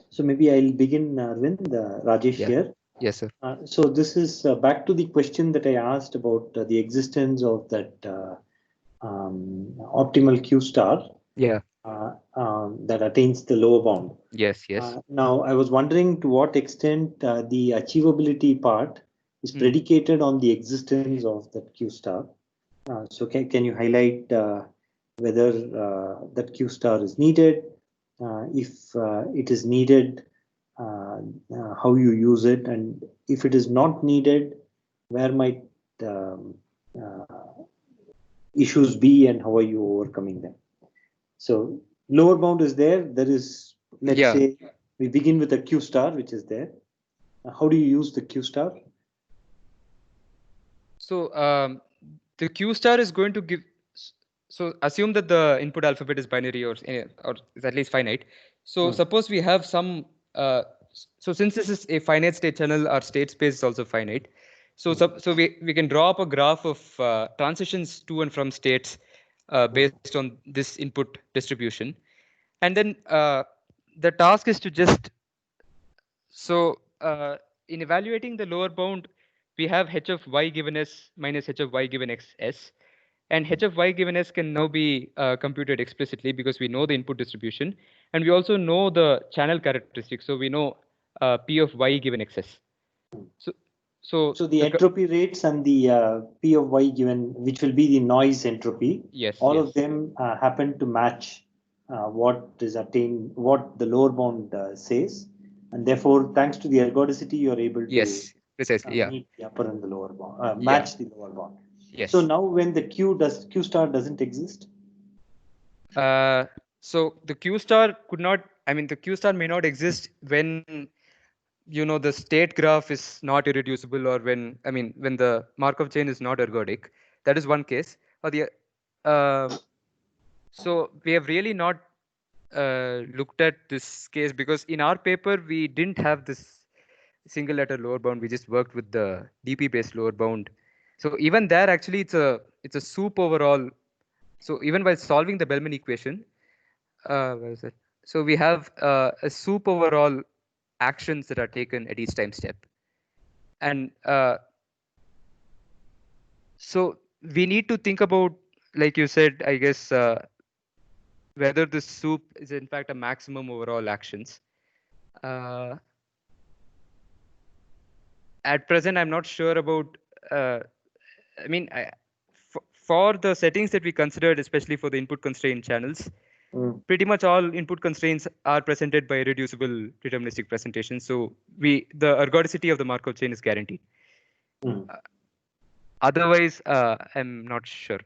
So maybe I'll begin, Arvind, Rajesh here. Yes, sir. So this is back to the question that I asked about the existence of that optimal Q star. Yeah. That attains the lower bound. Yes, yes. Now, I was wondering to what extent the achievability part is predicated on the existence of that Q star. So can you highlight whether that Q star is needed? If it is needed, how you use it, and if it is not needed, where might issues be, and how are you overcoming them? So lower bound is there. There is, let's say, we begin with a Q star, which is there. How do you use the Q star? So the Q star is going to give. So assume that the input alphabet is binary or is at least finite. So suppose we have some. So since this is a finite state channel, our state space is also finite. So we can draw up a graph of transitions to and from states based on this input distribution, and then the task is to just. So in evaluating the lower bound, we have h of y given s minus h of y given x s. And h of y given s can now be computed explicitly because we know the input distribution, and we also know the channel characteristics. So we know p of y given xs. So the entropy rates and the p of y given, which will be the noise entropy, all of them happen to match what is attained, what the lower bound says. and therefore, thanks to the ergodicity, you're able to Yes, precisely. Yeah. meet the upper and the lower bound, Yeah. match the lower bound. Yes. So now, when the Q star doesn't exist, so the Q star could not. I mean, the Q star may not exist when the state graph is not irreducible, or when the Markov chain is not ergodic. That is one case. Or the so we have really not looked at this case, because in our paper we didn't have this single letter lower bound. We just worked with the DP based lower bound. So even there, actually, it's a soup overall. So even while solving the Bellman equation, where is it? So we have a soup overall actions that are taken at each time step, and so we need to think about, like you said, I guess, whether this soup is in fact a maximum overall actions. At present, I'm not sure about. I mean, for the settings that we considered, especially for the input constraint channels, pretty much all input constraints are presented by reducible deterministic presentations. So the ergodicity of the Markov chain is guaranteed. Otherwise, I'm not sure.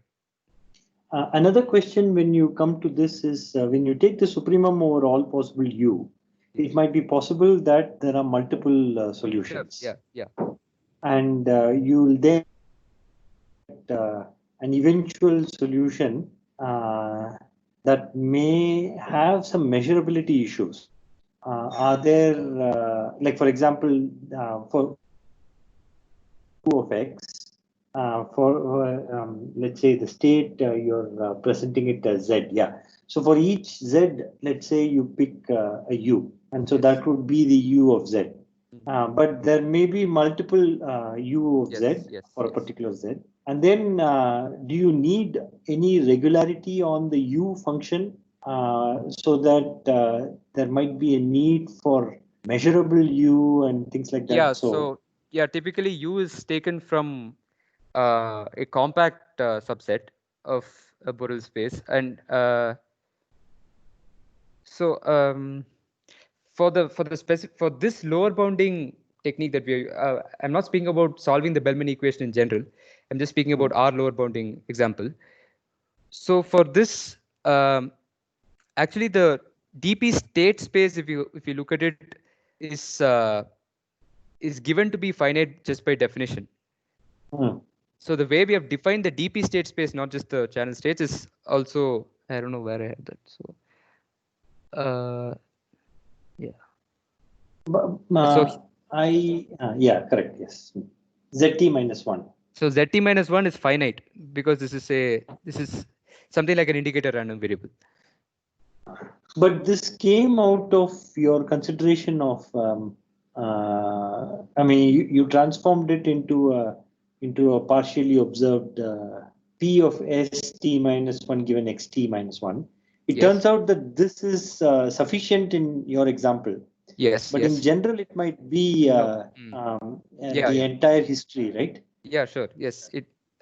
Another question when you come to this is when you take the supremum over all possible U, it might be possible that there are multiple solutions. Yeah. And you will then an eventual solution that may have some measurability issues. Are there, like for example, for U of X, let's say the state you're presenting it as Z, yeah. So for each Z, let's say you pick a U, and so that would be the U of Z. But there may be multiple U of Z for a particular Z. And then do you need any regularity on the U function so that there might be a need for measurable U and things like that? Yeah, so typically U is taken from a compact subset of a Borel space, and for this lower bounding technique that I'm not speaking about solving the Bellman equation in general. I'm just speaking about our lower bounding example. So for this, actually the DP state space, if you look at it, is given to be finite just by definition. So the way we have defined the DP state space, not just the channel states, is also, I don't know where I have that. So yeah, correct. Yes, ZT minus 1. So ZT minus 1 is finite because this is something like an indicator random variable. But this came out of your consideration of, I mean, you transformed it into a partially observed P of ST minus 1 given XT minus 1. It turns out that this is sufficient in your example. Yes. But in general, it might be the entire history, right? Yeah, sure. Yes.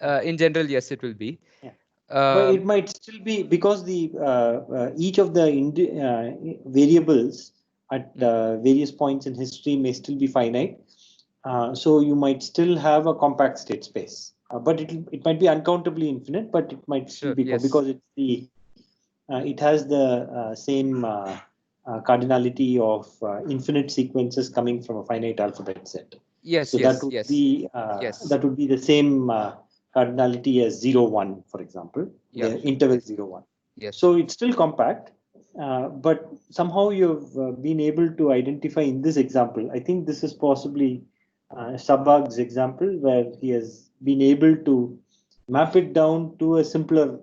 In general, yes, it will be. Yeah. But it might still be because the each of the variables at various points in history may still be finite. So you might still have a compact state space, but it might be uncountably infinite, but it might still be because it's it has the same cardinality of infinite sequences coming from a finite alphabet set. Yes. So that would be that would be the same cardinality as 0, 1, for example, the interval 0, 1. Yes. So it's still compact, but somehow you've been able to identify in this example. I think this is possibly Sabag's example where he has been able to map it down to a simpler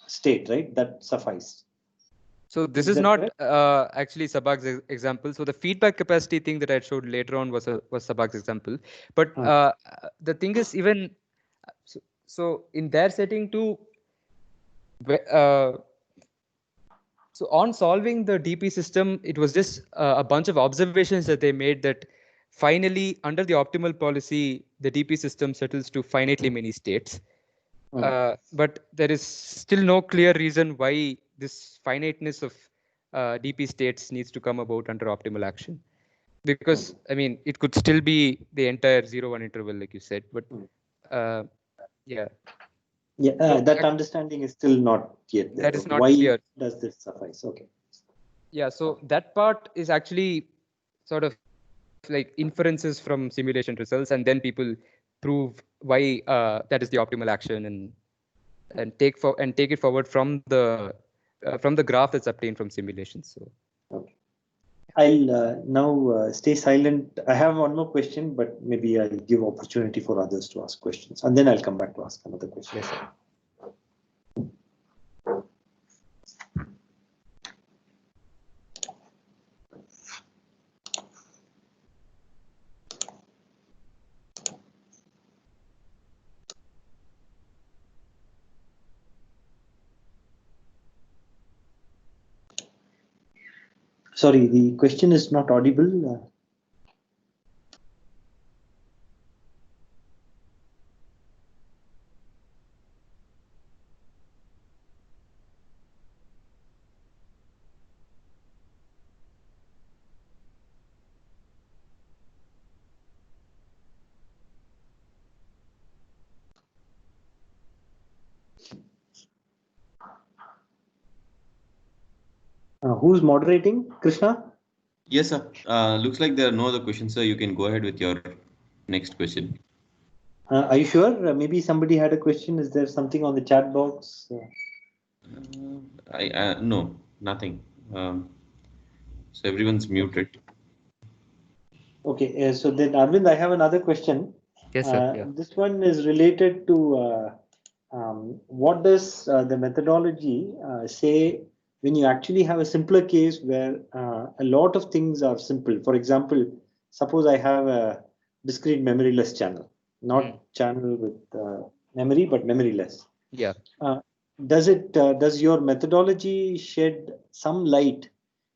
state, right? That sufficed. So this is not actually Sabag's example. So the feedback capacity thing that I showed later on was Sabag's example. But the thing is, even so in their setting too, so on solving the DP system, it was just a bunch of observations that they made that finally, under the optimal policy, the DP system settles to finitely many states. But there is still no clear reason why this finiteness of DP states needs to come about under optimal action. because I mean it could still be the entire 0-1 interval like you said, but yeah. Yeah, So that understanding is still not yet there. that is Okay. not Why clear. does this suffice? Okay. Yeah, so that part is actually sort of like inferences from simulation results, and then people prove why that is the optimal action, and take it forward from the graph that's obtained from simulations. So Okay. I'll now stay silent. I have one more question, but maybe I'll give opportunity for others to ask questions, and then I'll come back to ask another question. yes, sir. Sorry, the question is not audible. Who's moderating? Krishna? Yes, sir. Looks like there are no other questions, sir. You can go ahead with your next question. Are you sure? Maybe somebody had a question. Is there something on the chat box? No, nothing. So everyone's muted. Okay, so then Arvind, I have another question. Yes, sir. Yeah. This one is related to what does the methodology say when you actually have a simpler case where a lot of things are simple. For example, suppose I have a discrete memoryless channel, not channel with memory, but memoryless. Yeah. Does your methodology shed some light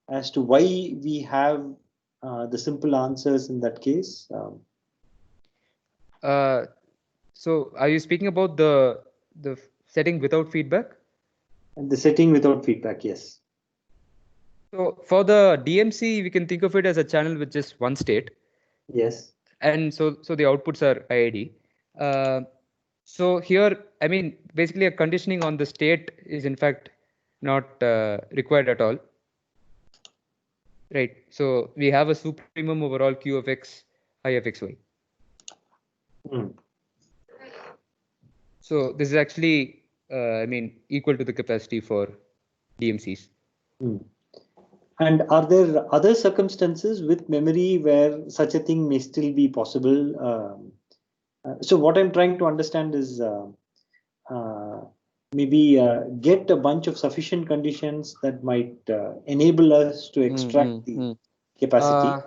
as to why we have the simple answers in that case? So are you speaking about the setting without feedback? And the setting without feedback, yes. So for the DMC, we can think of it as a channel with just one state. Yes. And so the outputs are IID. So here, I mean, basically a conditioning on the state is in fact not required at all. Right. So we have a supremum over all Q of X, I of XY. So this is actually, I mean, equal to the capacity for DMCs. And are there other circumstances with memory where such a thing may still be possible? So what I'm trying to understand is maybe get a bunch of sufficient conditions that might enable us to extract the capacity.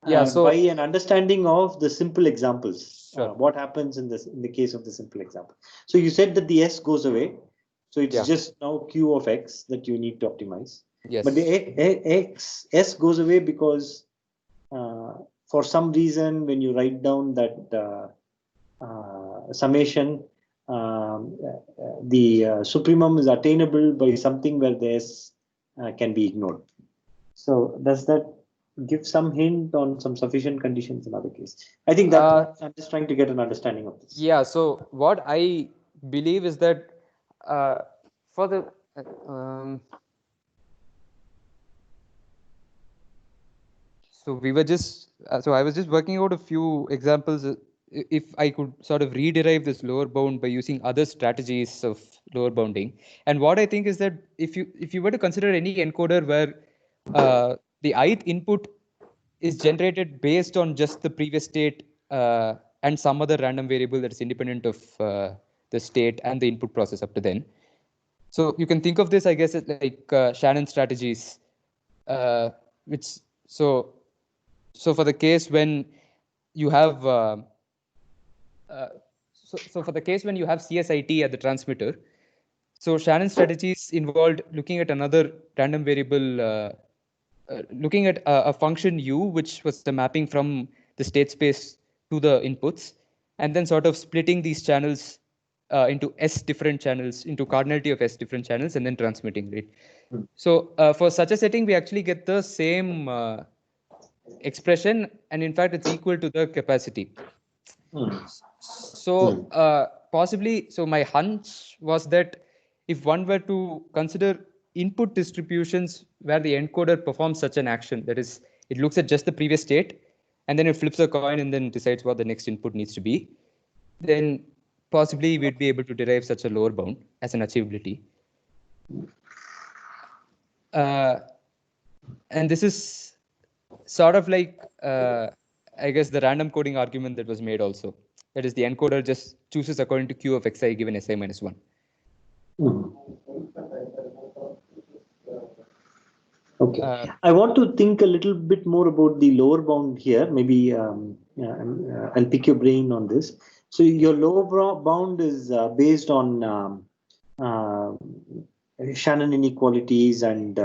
By an understanding of the simple examples, Sure. what happens in the case of the simple example. So you said that the S goes away, so it's just now Q of X that you need to optimize. Yes. But the S goes away because for some reason when you write down that summation, the supremum is attainable by something where the S can be ignored. So does that give some hint on some sufficient conditions in other cases? I think that I'm just trying to get an understanding of this. Yeah. So what I believe is that for the so we were just so I was just working out a few examples. If I could sort of rederive this lower bound by using other strategies of lower bounding, and what I think is that if you were to consider any encoder where the ith input is generated based on just the previous state and some other random variable that is independent of the state and the input process up to then. So you can think of this, I guess, as like Shannon strategies, which so for the case when you have so for the case when you have CSIT at the transmitter, so Shannon strategies involved looking at another random variable, looking at a function u, which was the mapping from the state space to the inputs, and then sort of splitting these channels into S different channels, into cardinality of S different channels, and then transmitting, right? So for such a setting, we actually get the same expression, and in fact, it's equal to the capacity. So possibly, so my hunch was that if one were to consider input distributions where the encoder performs such an action, that is, it looks at just the previous state, and then it flips a coin and then decides what the next input needs to be, then possibly we'd be able to derive such a lower bound as an achievability. And this is sort of like, I guess, the random coding argument that was made also. That is, the encoder just chooses according to Q of xi given si minus 1. Okay. I want to think a little bit more about the lower bound here. Maybe I'll pick your brain on this. So your lower bound is based on Shannon inequalities, and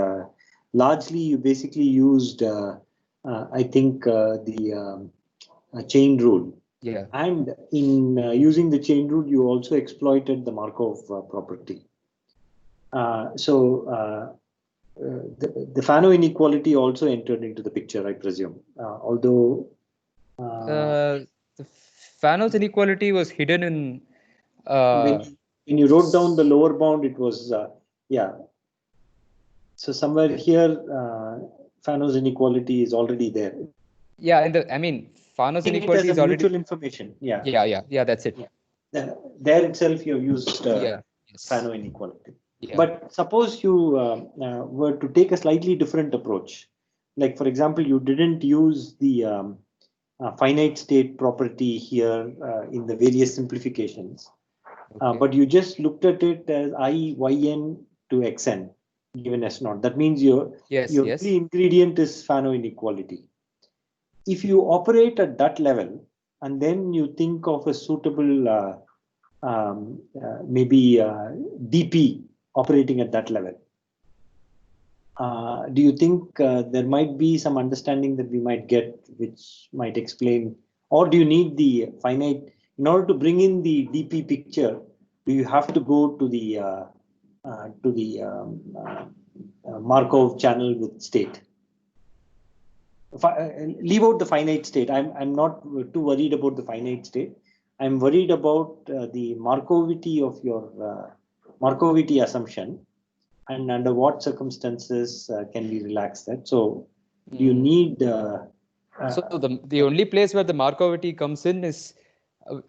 largely you basically used, I think, the chain rule. Yeah. And in using the chain rule, you also exploited the Markov property. So the Fano inequality also entered into the picture, I presume. Although the Fano's inequality was hidden in. When you wrote down the lower bound, it was yeah. So somewhere here, Fano's inequality is already there. Yeah, I mean, Fano's inequality is already mutual information. Yeah. Yeah. That's it. Yeah. There itself, you have used Fano inequality. Yeah. But suppose you were to take a slightly different approach, like for example, you didn't use the finite state property here in the various simplifications, but you just looked at it as I yn to xn given S0. That means your only ingredient is Fano inequality. If you operate at that level and then you think of a suitable maybe DP operating at that level, do you think there might be some understanding that we might get which might explain, or do you need the finite in order to bring in the DP picture? Do you have to go to the Markov channel with state? Leave out the finite state. I'm not too worried about the finite state. I'm worried about the Markovity of your Markovity assumption, and under what circumstances can we relax that? So you need. So the only place where the Markovity comes in is,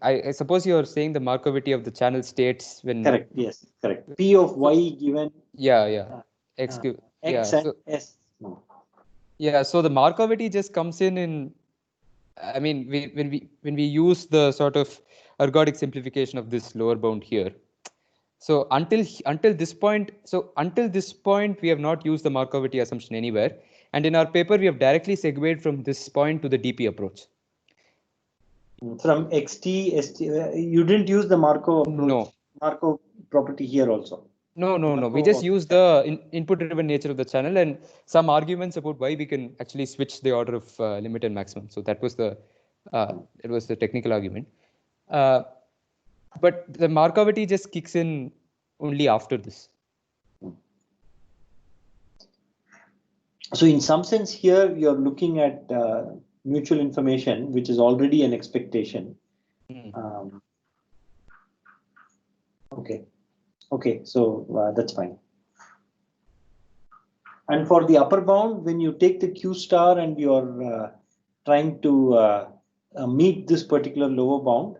I suppose you're saying the Markovity of the channel states when. Correct. Yes. Correct. P of y given. Yeah. X and S. Yeah. So the Markovity just comes in. I mean, when we use the sort of ergodic simplification of this lower bound here. So until this point, we have not used the Markovity assumption anywhere, and in our paper we have directly segued from this point to the DP approach. From XT, ST, you didn't use the Markov approach. No. Markov property here also. No. We just use the input-driven nature of the channel and some arguments about why we can actually switch the order of limit and maximum. So that was the technical argument. But the Markovity just kicks in only after this. So in some sense here, you're looking at mutual information, which is already an expectation. Okay, so that's fine. And for the upper bound, when you take the Q star and you're trying to meet this particular lower bound,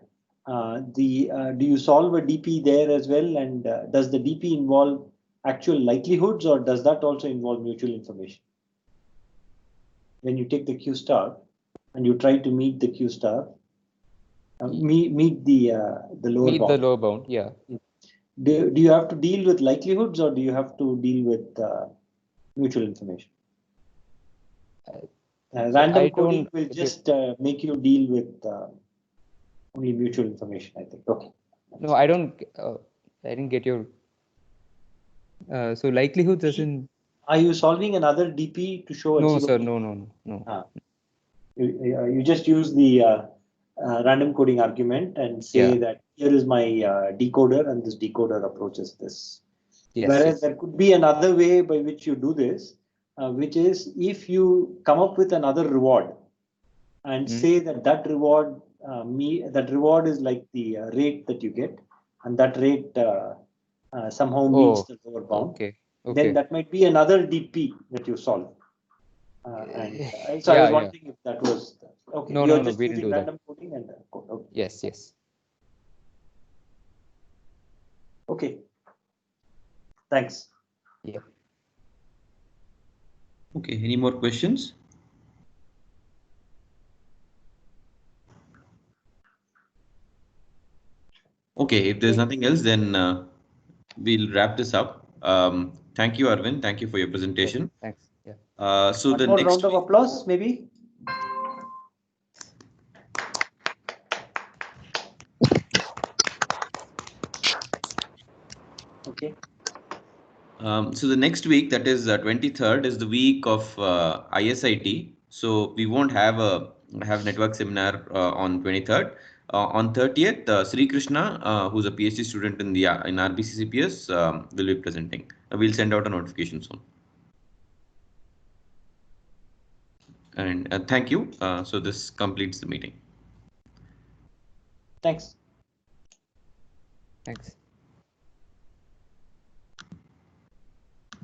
do you solve a DP there as well? And does the DP involve actual likelihoods, or does that also involve mutual information? When you take the Q star and you try to meet the Q star, meet the lower bound. Meet the lower bound, yeah. Do you have to deal with likelihoods, or do you have to deal with mutual information? Random coding will just make you deal with only mutual information, I think. Okay. No, I didn't get your. So likelihoods as in. Are you solving another DP to show? No, sir. No. You just use the random coding argument and say that here is my decoder, and this decoder approaches this. Whereas there could be another way by which you do this, which is if you come up with another reward and say that reward that reward is like the rate that you get, and that rate somehow meets the lower bound. Okay. Then that might be another DP that you solve. So I was wondering if that was okay. No, You're no, just we didn't using do that. random coding and code. Okay. Yes, yes. Okay. Thanks. Yeah. Okay, any more questions? Okay, if there's nothing else, then we'll wrap this up. Thank you, Arvind. Thank you for your presentation. Thanks. Yeah. So One the more next round of applause, maybe. Okay. So the next week, that is 23rd, is the week of ISIT. So we won't have a network seminar on 23rd. On 30th, Sri Krishna, who's a PhD student in the in RBCCPS, will be presenting. We'll send out a notification soon. And thank you. So this completes the meeting. Thanks. Thanks.